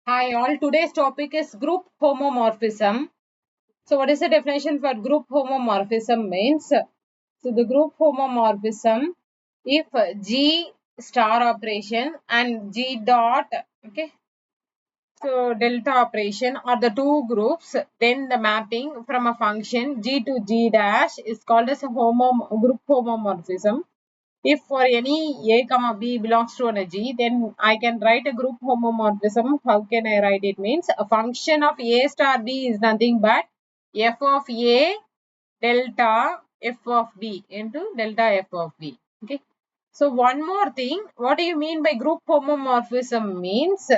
Hi all, today's topic is group homomorphism. So what is the definition for group homomorphism means? So the group homomorphism, if G star operation and G dot, okay, so delta operation are the two groups, then the mapping from a function G to G dash is called as a group homomorphism. If for any a comma b belongs to an G, then I can write a group homomorphism. How can I write it? Means a function of a star b is nothing but f of a delta f of b into delta f of b. Okay. So one more thing, what do you mean by group homomorphism? Means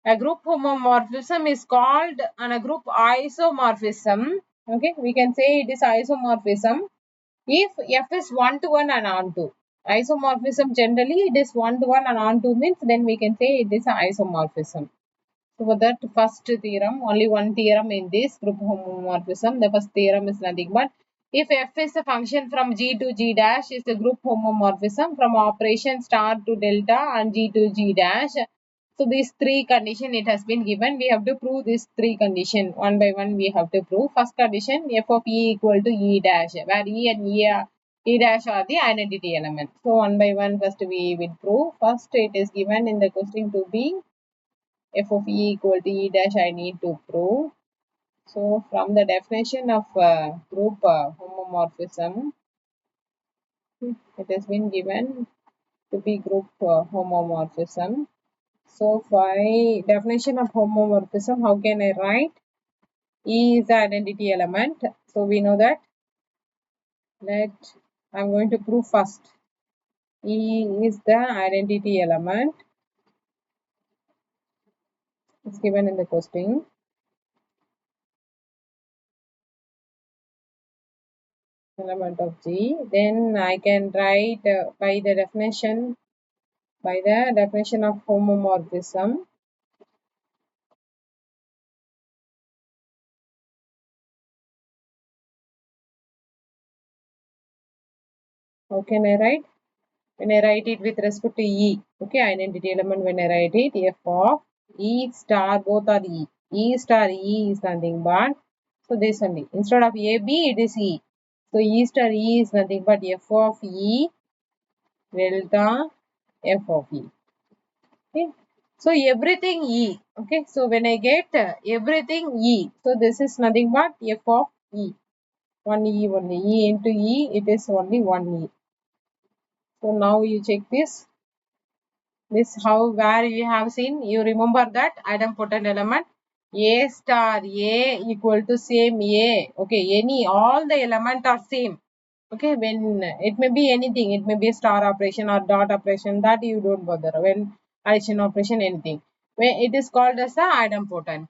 a group homomorphism is called a group isomorphism. Okay, we can say it is isomorphism if f is 1 to 1 and onto. Isomorphism generally it is 1 to 1 and onto means then we can say it is an isomorphism. So for that first theorem, only one theorem in this group homomorphism. The first theorem is nothing but if f is a function from G to G dash is the group homomorphism from operation star to delta and G to G dash. So these three condition it has been given. We have to prove these three condition one by one. We have to prove. First condition f of e equal to e dash, where e and e dash are the identity element. So one by one first we will prove. First it is given in the question to be f of e equal to e dash I need to prove. So from the definition of group homomorphism, it has been given to be group homomorphism. So by definition of homomorphism, how can I write? E is the identity element. So we know that. Let I'm going to prove first. E is the identity element. It's given in the question. Element of G. Then I can write by the definition of homomorphism. How can I write? When I write it with respect to E, okay, identity element, when I write it, f of E star, both are E. E star E is nothing but, so this only. Instead of AB, it is E. So E star E is nothing but f of E delta f of E. Okay. So everything E. Okay. So when I get everything E, so this is nothing but f of E. One E only. E into E, it is only one E. So now you check this. This how where you have seen, you remember that idempotent element A star A equal to same A. Okay, any all the element are same. Okay, when it may be anything, it may be a star operation or dot operation, that you don't bother. When addition operation, anything. When it is called as the idempotent.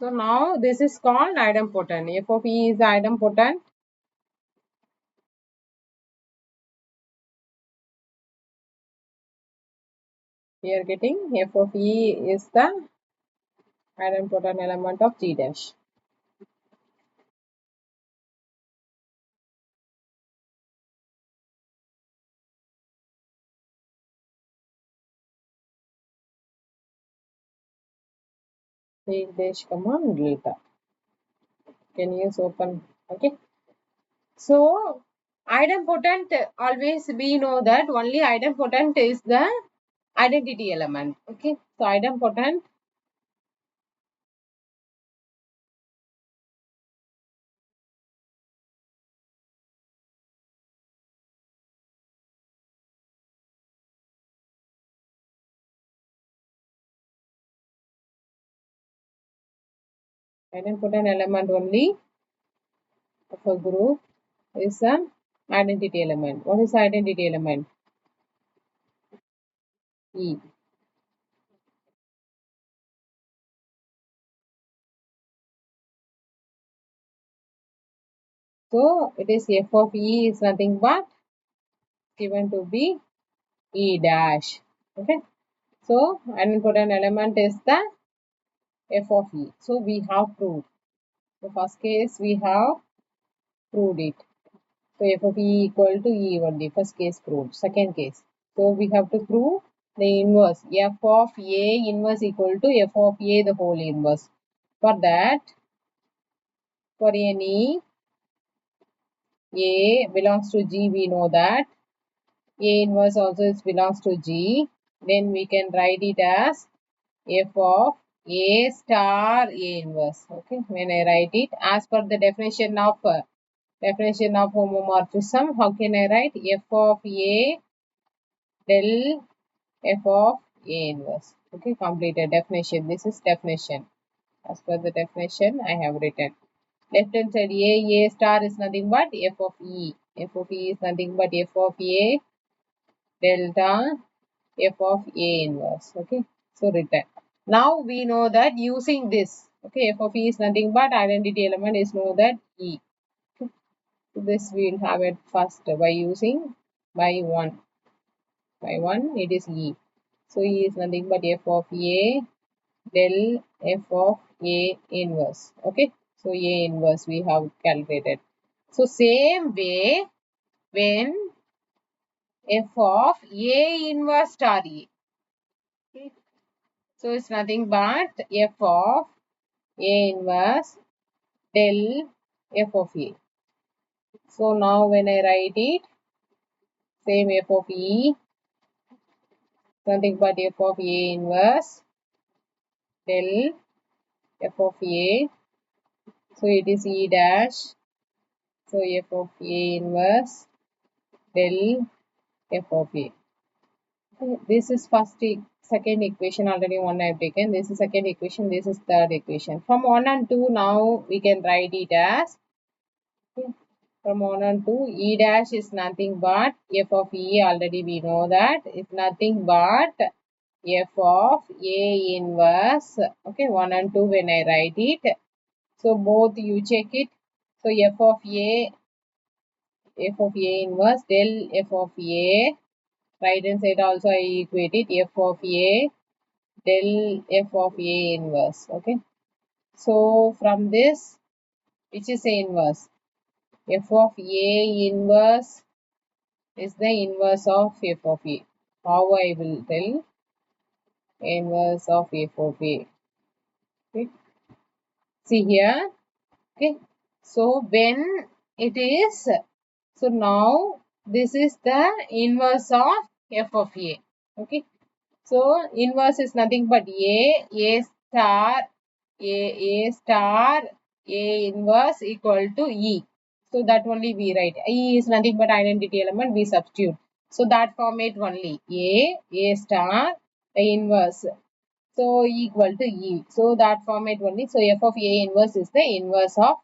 So now this is called idempotent. F of E is idempotent. We are getting f of E is the idempotent element of G dash. G dash comma delta. Can use open. Okay. So idempotent, always we know that only idempotent is the identity element. Okay. So idempotent element only of a group is an identity element. What is identity element? E. So it is f of E is nothing but given to be E dash. Okay. So idempotent element is the f of E. So we have proved. The first case we have proved it. So f of E equal to E only. First case proved. Second case. So we have to prove the inverse. F of A inverse equal to F of A the whole inverse. For that, for any A belongs to G, we know that A inverse also belongs to G. Then we can write it as F of A star A inverse. Okay, when I write it as per the definition of homomorphism, how can I write F of A del F of A inverse? Okay, completed definition. This is definition. As per the definition, I have written. Left hand side A star is nothing but F of E. F of E is nothing but F of A delta F of A inverse. Okay, so written. Now we know that using this, okay, F of E is nothing but identity element is know that E. Okay. So this we will have it first by using by 1. By 1 it is E. So E is nothing but F of A del F of A inverse. Okay. So A inverse we have calculated. So same way when F of A inverse star E. Okay. So it's nothing but F of A inverse del F of A. So now when I write it, same F of E, nothing but F of A inverse del F of A. So it is E dash. So F of A inverse del F of A. This is second equation, already one I have taken. This is second equation, this is third equation. From 1 and 2 now we can write it as, okay, from 1 and 2 E dash is nothing but F of E, already we know that it's nothing but F of A inverse, okay, 1 and 2 when I write it. So both you check it. So F of A inverse del F of A, right hand side also I equate it, F of A del F of A inverse. Okay. So from this, which is A inverse? F of A inverse is the inverse of F of A. How I will tell? Inverse of F of A. Okay. See here. Okay. So when it is, so now this is the inverse of F of A. Okay. So inverse is nothing but A star, A star, A inverse equal to E. So that only we write. E is nothing but identity element, we substitute. So that format only. A star, A inverse. So equal to E. So that format only. So F of A inverse is the inverse of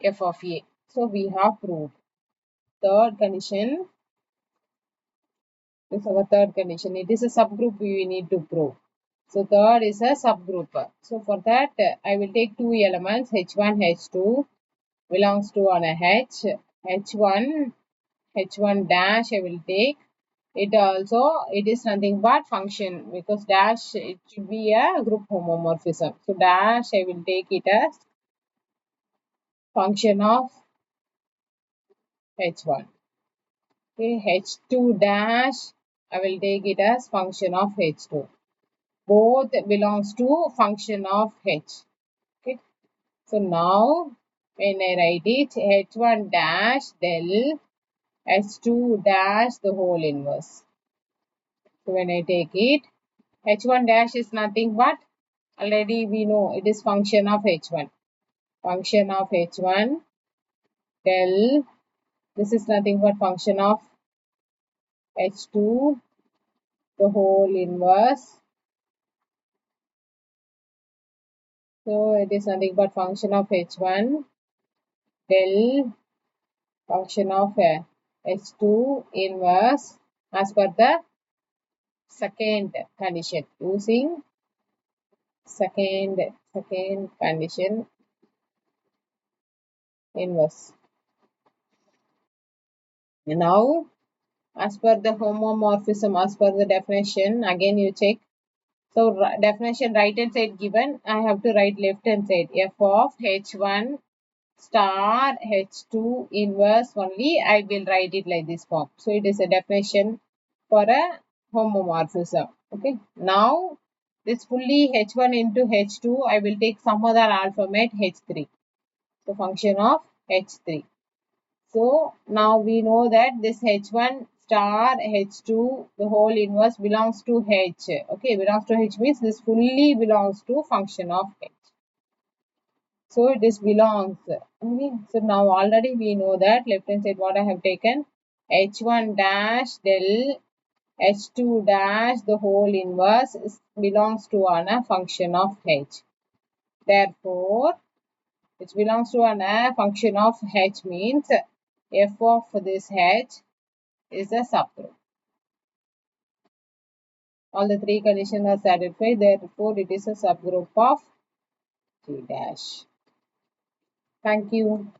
F of A. So we have proved. Third condition. This is our third condition. It is a subgroup we need to prove. So third is a subgroup. So for that I will take two elements H1, H2 belongs to on a H. H1 dash I will take. It also, it is nothing but function because dash it should be a group homomorphism. So dash I will take it as function of H1. Okay, H2 dash I will take it as function of H2. Both belongs to function of H. Okay. So now when I write it, H1 dash del H2 dash the whole inverse. So when I take it, H1 dash is nothing but, already we know it is function of H1. Function of H1 del, this is nothing but function of H2 the whole inverse. So it is nothing but function of H1 del function of H2 inverse as per the second condition, using second condition inverse. Now as per the homomorphism, as per the definition, again you check. So definition right hand side given, I have to write left hand side. F of H1 star H2 inverse only, I will write it like this form. So it is a definition for a homomorphism. Okay, now this fully H1 into H2, I will take some other alphabet H3. So function of H3. So now we know that this H1 star H2, the whole inverse belongs to H. Okay, belongs to H means this fully belongs to function of H. So it is belongs. Okay, so now already we know that left hand side what I have taken H1 dash del H2 dash the whole inverse belongs to a function of H. Therefore, which belongs to a function of H means f of this H is a subgroup. All the three conditions are satisfied, therefore it is a subgroup of G dash. Thank you.